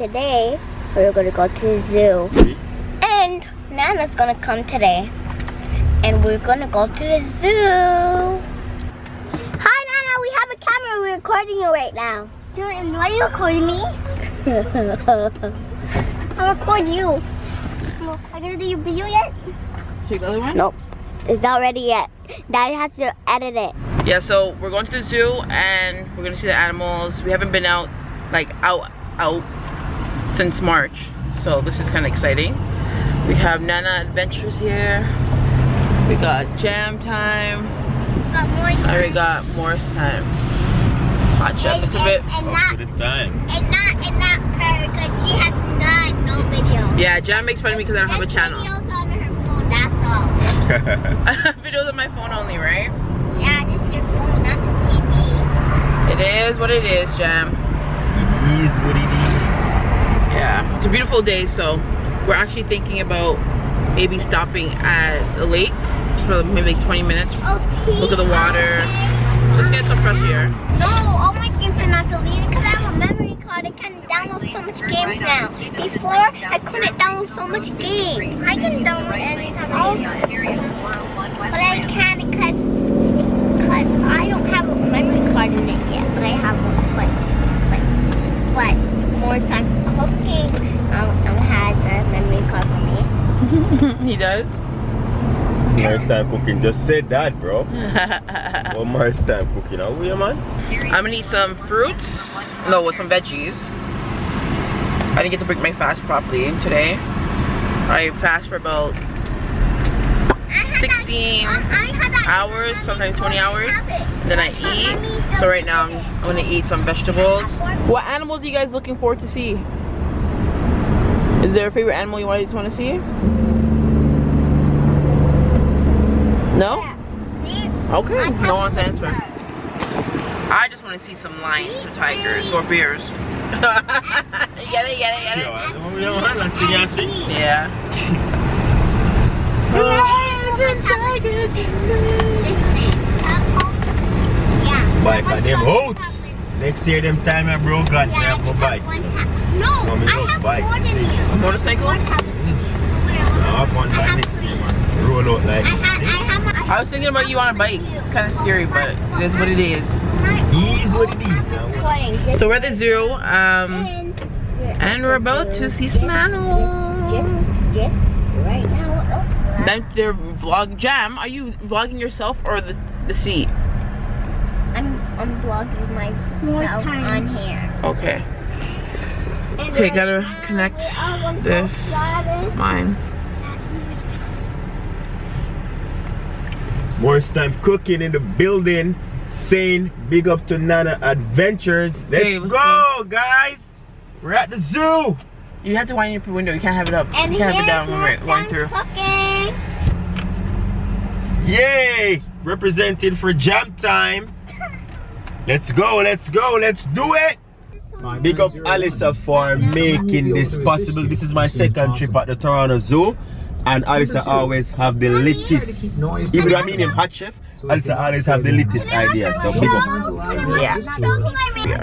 today we're gonna go to the zoo. And Nana's gonna come today. And we're gonna go to the zoo. Hi Nana, we have a camera, we're recording you right now. Why are you recording me? I'll record you. Are you gonna do your video yet? Take the other one? Nope. It's not ready yet. Daddy has to edit it. Yeah, so we're going to the zoo and we're gonna see the animals. We haven't been out since March. So this is kinda exciting. We have Nana Adventures here. We got jam time. And we got Morse time. Hot chef, it's a bit. And not her, because she has no video. Yeah, Jam makes fun of me because I don't have a channel. Videos on her phone, that's all. Videos on my phone only, right? Yeah, just your phone, not the TV. It is what it is, Jam. It is what it is. Yeah, it's a beautiful day, so we're actually thinking about maybe stopping at the lake for maybe like 20 minutes. Okay. Look at the water. Just get some fresh air. No, all my games are not deleted because I have a memory card. I can download so much games now. Before, I couldn't download so much games. I can download anytime I want. But I can't because I don't have a memory card in it yet. But I have one. But more time cooking has a memory card for me. He does? Mar's time cooking, just said that, bro. What Mar's time cooking? How are you, man? I'm gonna eat some fruits. No, with some veggies. I didn't get to break my fast properly today. I fast for about 16 hours, sometimes 20 hours. Then I eat. So right now I'm gonna eat some vegetables. What animals are you guys looking forward to see? Is there a favorite animal you want to see? No? Okay, no one's answering. I just want to see some lions or tigers or bears. Get it? Yeah. Lions and tigers Bike on them oats. Next year, them time I broke on, I have my bike. No, I have bike. more than you. A motorcycle? I have one bike next year, man. Roll out like this. I was thinking about you on a bike. It's kind of scary, but it is what it is. It is what it is now. So we're at the zoo, and we're about to see some animals. Then they're vlog. Jam, are you vlogging yourself or the seat? I'm vlogging myself on here. Okay. Okay, gotta connect this. Mine. It's Mar's time cooking in the building. Saying big up to Nana Adventures. Let's go, guys. We're at the zoo. You have to wind up your window. You can't have it up. And you can't have it down when we're going through. Cooking. Yay! Represented for jam time. Let's go, let's go, let's do it! Big up Alyssa for making this possible. This is my second trip at the Toronto Zoo. And Alyssa always have the latest. Even though I mean him hot chef, Alyssa always have the latest ideas. So big up. Yeah.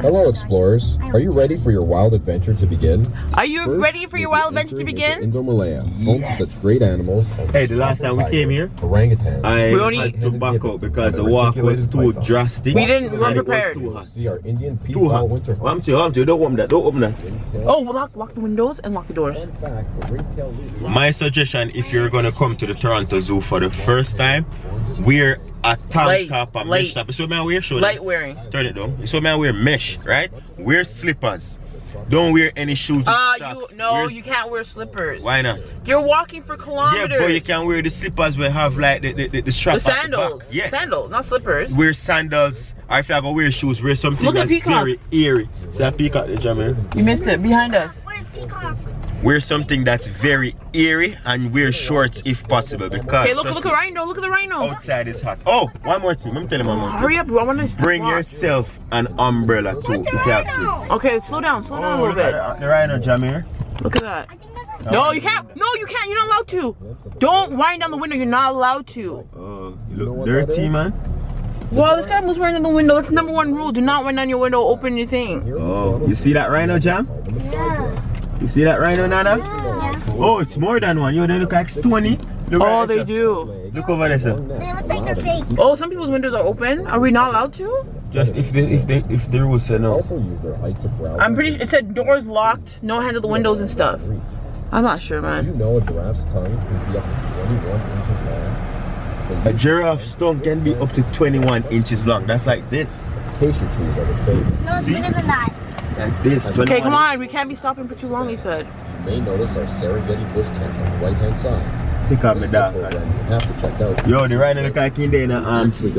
Hello explorers, are you ready for your wild adventure to begin? Are you ready for your wild adventure to begin? Indomalaya, home to such great animals as Hey, the last time we came here, orangutan. I had to back out because the walk was too drastic. We didn't run prepared. See our Indian Too peafowl hot. winter hawk. I'm too, don't open that, don't open that. Oh, lock the windows and lock the doors. In fact, the ringtail lizard. My suggestion, if you're gonna come to the Toronto Zoo for the first time, wear a tank top and mesh top. So man wear show them. Light wearing. Turn it down. So man wear mesh, right? Wear slippers. Don't wear any shoes with socks. You can't wear slippers. Why not? You're walking for kilometers. Yeah, but you can wear the slippers where have like the strap The at sandals. the back. Yeah. Sandals, not slippers. Wear sandals. Or if you're gonna wear shoes, wear something Look at that's Peacock. very eerie. See that peacock there, Jamie? You missed it. Behind us. Where's Peacock? Wear something that's very eerie and wear shorts if possible because Okay, look at the rhino. Look at the rhino. outside is hot. Oh, one more thing. Let me tell you one more thing. Hurry up, bro. I want to Bring yourself an umbrella too if you have kids. Okay, slow down a little Look bit. at the rhino, Jamir. Look at that. No, you can't. No, you can't. You're not allowed to. Don't wind down the window. You're not allowed to. Oh, you look dirty, man. Well, this guy was wearing in the window. That's the #1 rule. Do not wind down your window. Open your thing. Oh, you see that rhino, Jam? Yeah. You see that rhino, Nana? Yeah. Oh, it's more than one. Yo, they look like stony. Look Oh, right they there, do. sir. Look over there, sir. They look like a pig. Oh, some people's windows are open. Are we not allowed to? Just if the rules say no. Also use their height to browse. I'm pretty sure it said doors locked, no handle the windows and stuff. I'm not sure, Did you man. know a giraffe's tongue can be up to 21 inches long? A giraffe's tongue can be up to 21 inches long. That's like this. Acacia trees are the favorite. No, it's See? bigger than that. Like this. Okay, 21 come on. We can't be stopping for too long, he said. You may notice our Serengeti bush camp on the right-hand side. Pick up This my is a dog. program you have to check out. Yo, the rhino look like in there in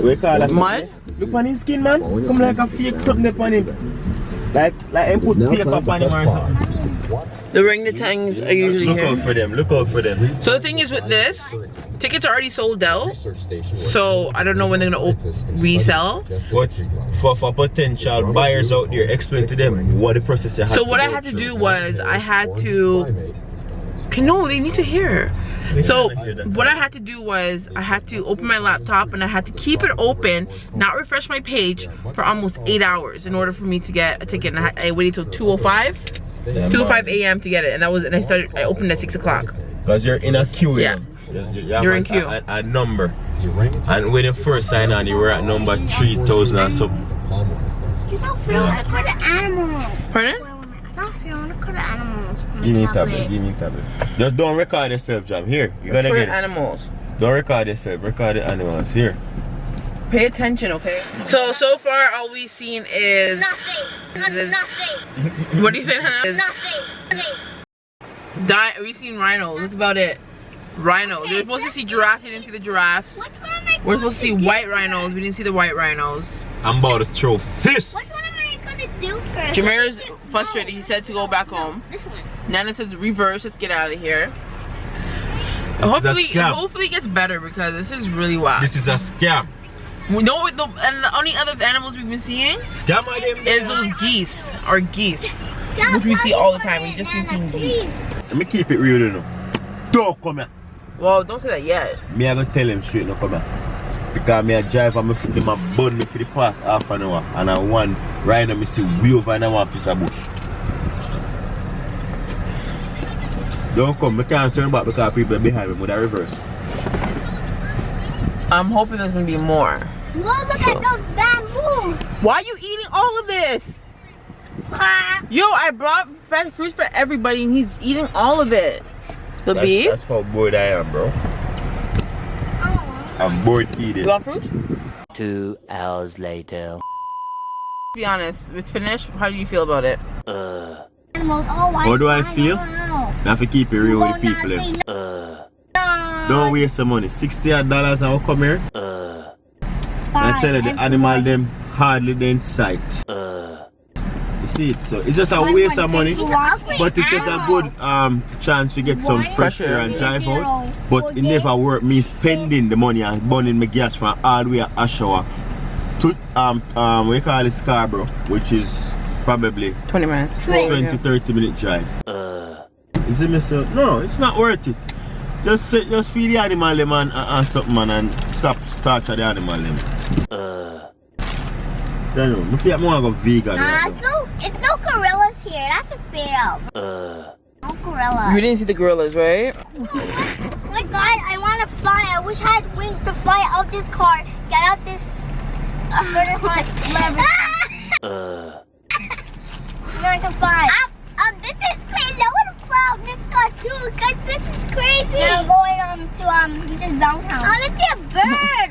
we call that Mud? Look on his skin, man. Come like a fake something upon him. Like him put Now paper time upon to him or press something. pause. The orangutans are usually Look here. out for them. Look out for them. So the thing is with this, tickets are already sold out. Research station where So I don't know when they're gonna resell. But for potential buyers out there, explain to them what the process you have So to what I go had to through. do was I had to. No, they need to hear. So what I had to do was I had to open my laptop and I had to keep it open, not refresh my page for almost 8 hours in order for me to get a ticket. And I waited till 2:05 a.m. to get it, and I opened at 6 o'clock. Because you're in a queue. Yeah. You have You're in queue. A number. And when you first sign on, you were at number 3,000 and something. It's not fair. I could the animals. Pardon? It's not fair. I could the animals. Give me a tablet. Give me a tablet. Just don't record yourself, Jam. Here, you're gonna For get it. animals. Don't record yourself. Record the animals. Here. Pay attention, okay? So far all we've seen is Nothing. Nothing. what do you say, Hannah? Nothing. We've seen rhinos. That's about it. Rhinos. We were supposed to see giraffes. You didn't see the giraffes. Which one am I We're supposed to see going white do rhinos. first? We didn't see the white rhinos. I'm about to throw fist. Which one am I gonna do first? Jameer's frustrated. He said to go back home. This one. Nana says reverse. Let's get out of here. This Hopefully, is a scam. hopefully it gets better because this is really wild. This is a scam. We know what and the only other animals we've been seeing Scam again. is those geese or geese, Stop which we see all the time. talking We just about been it, seeing Nana, geese. Let me keep it real, you know. Don't come here. Well, don't say that yet. Me I gonna tell him straight no come here. Because me a drive and me fit him a bun me for the past half an hour. And I one right now me see way over and I want piece of bush. Don't come, me can't turn back because people behind me with a reverse. I'm hoping there's gonna be more. Please. Whoa, look at those bamboos. Why are you eating all of this? Yo, I brought fresh fruits for everybody and he's eating all of it. The beef? That's how bored I am, bro. I'm bored eating. You want fruit? 2 hours later. Be honest, it's finished. How do you feel about it? Animals. Oh, why? How do I feel? don't know. I have to keep it real with the people. Say eh. no. Don't waste some money. $60 I'll come here. I tell you the animal them hardly they in sight. You see it, so it's just a waste of money, but it's just a good chance to get some fresh air and drive out. But it never worked me spending the money and burning my gas from all the way at Oshawa to we call it Scarborough, which is probably 20 minutes. 20-30 minute drive. Is it Mr.? No, it's not worth it. Just feed the animal them and something man and stop torture the animal them. I don't know. I feel like I want to go vegan. It's no gorillas here. That's a fail. No gorillas. You didn't see the gorillas, right? Oh my god, I want to fly. I wish I had wings to fly out this car. Get out this. I can fly. This is crazy. I want to fly out this car too, because this is crazy. Yeah, I'm going to he says brown house. Oh, let's see a bird.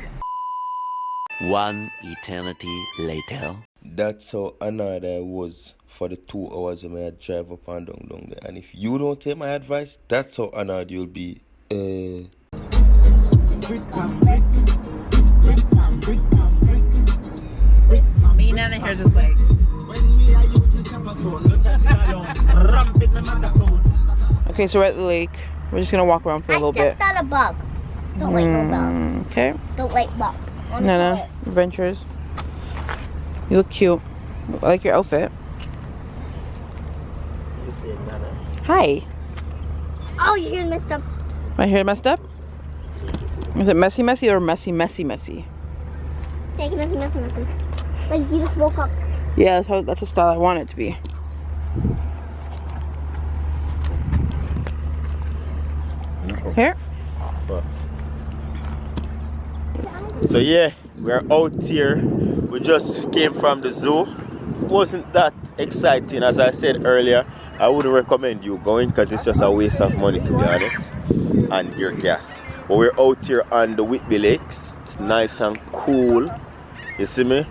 1 eternity later. That's how annoyed I was for the 2 hours when I drive up and down there. And if you don't take my advice, that's how annoyed you'll be. Me, Nana, here's his leg. Okay, so we're at the lake. We're just gonna walk around for a little bit. I stepped on a bug. Don't like no bug. Okay. Don't like bug. Nana, adventures. You look cute. I like your outfit. Hi. Oh, you hear messed up. My hair messed up? Is it messy messy or messy messy messy? Take it messy. Like you just woke up. Yeah, that's the style I want it to be. Here. So yeah, we're out here. We just came from the zoo. Wasn't that exciting, as I said earlier. I wouldn't recommend you going because it's just a waste of money, to be honest, and your gas. But we're out here on the Whitby Lakes. It's nice and cool. You see me?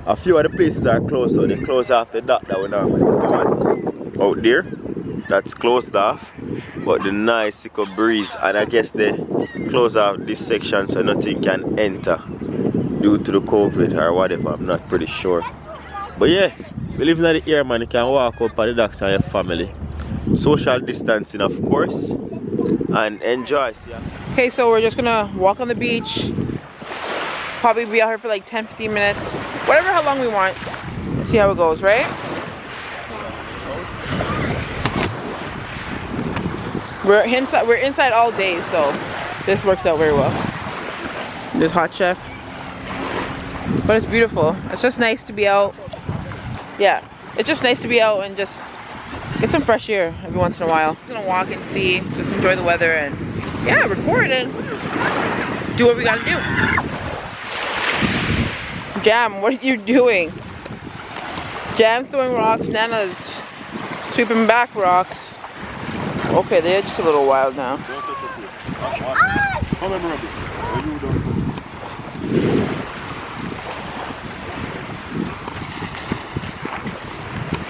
A few of the places are closed, so they close after that we normally go on. Out there, that's closed off. But the nice little breeze, and I guess they close off this section so nothing can enter due to the COVID or whatever. I'm not pretty sure. But yeah, we live in the air, man. You can walk up at the docks and your family. Social distancing, of course, and enjoy. Okay, so we're just gonna walk on the beach. Probably be out here for like 10-15 minutes. Whatever, how long we want. Let's see how it goes, right? We're inside all day, so this works out very well. There's Hot Chef. But it's beautiful. It's just nice to be out. Yeah, it's just nice to be out and just get some fresh air every once in a while. Just gonna walk and see, just enjoy the weather and yeah, record and do what we gotta do. Jam, what are you doing? Jam throwing rocks, Nana's sweeping back rocks. Okay, they're just a little wild now.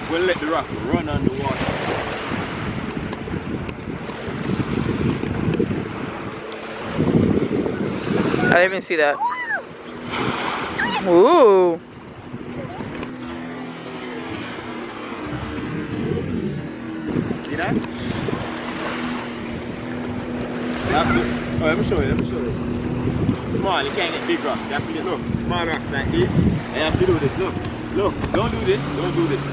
We'll let the rock run on the water. I didn't even see that. Ooh. See that? Oh, let me show you, Small, you can't get big rocks. You have to get, look, small rocks like this. And you have to do this, look. Look, don't do this, do this.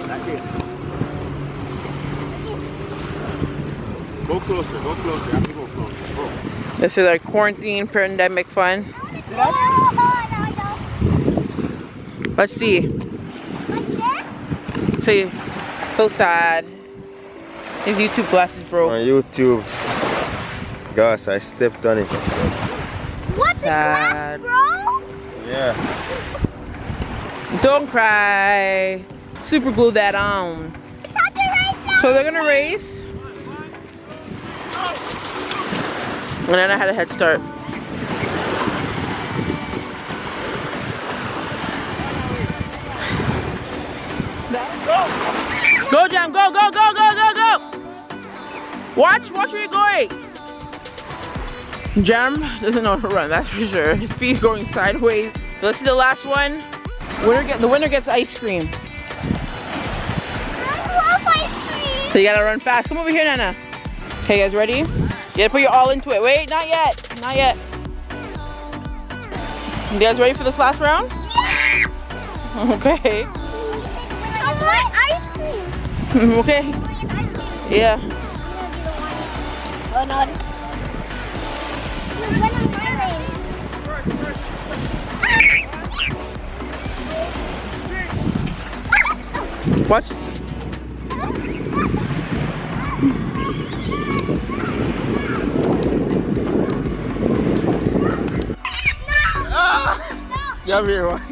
Like this. Go closer, you have to go closer. Go. This is our quarantine pandemic fun. Let's see. See, so sad. His YouTube glasses broke. On YouTube. Gosh, I stepped on it. What's sad, bro? Yeah. Don't cry. Super glue that on. So they're gonna race. And then I had a head start. Go, Jam, go. Watch where you're going. Jam doesn't know how to run, that's for sure. His feet going sideways. Let's see the last one. The winner gets ice cream. I love ice cream. So you gotta run fast. Come over here, Nana. Okay, guys, ready? You gotta put your all into it. Wait, not yet. You guys ready for this last round? Yeah. Okay. I want ice cream. Okay. Yeah. Oh no. Watch this. Yeah, everyone.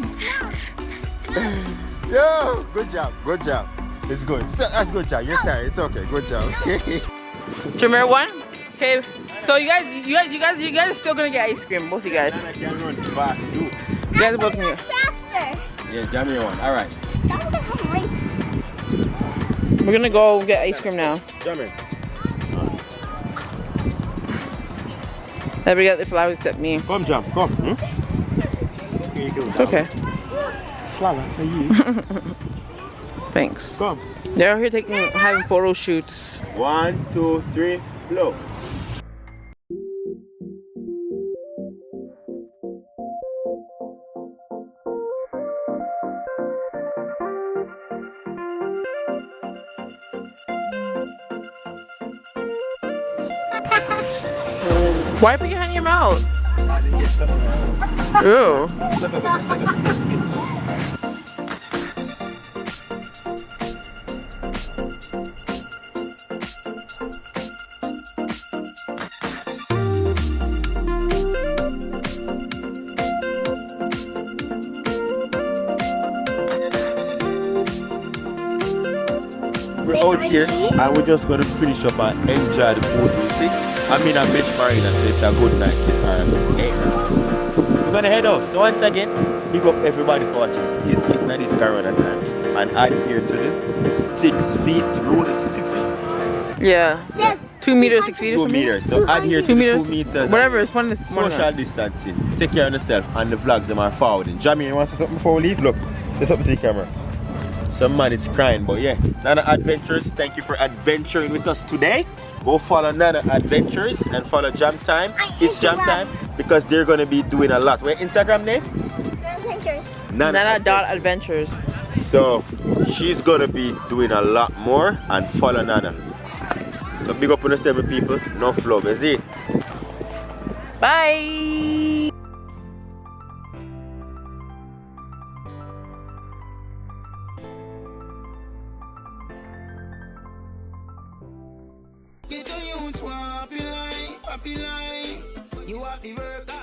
Yo, good job. It's good. That's good job. You're tired. It's okay. Good job. Jameer won. Okay. So you guys are still gonna get ice cream, both of you guys. I can run fast too. You guys are both gonna get. Faster. Yeah, Jamie won. All right. That would have a race. We're gonna go get ice cream now. Jamie. Everybody got the flowers except me. Come, Jam. Come. It's okay. Flower for you. Thanks. Come. They're out here having photo shoots. 1, 2, 3, blow. Why put your hand in your mouth? Ew. we're out here and we're just gonna finish up and enjoy the food we see. I mean a beach marina, so it's a good night. We're gonna head out. So once again, big up everybody for watching. Stay safe in this corona time. And adhere to the 6 feet rule. Is it 6 feet? Yeah. 2 meters, 6 feet or 2 something? meters. So adhere to 2 the meters. 2 meters. Whatever, it's one Social distancing. Take care of yourself and the vlogs them are forwarding. Jamie, you want to say something before we leave? Look, there's something to the camera. Some man is crying, but yeah. Nana Adventures, thank you for adventuring with us today. Go follow Nana Adventures and follow Jam Time. It's Jam Time because they're gonna be doing a lot. Where Instagram name? Nana.adventures. So she's gonna be doing a lot more and follow Nana. So big up on the 7 people, enough love, is it? Bye! Get on you, happy life, you have to work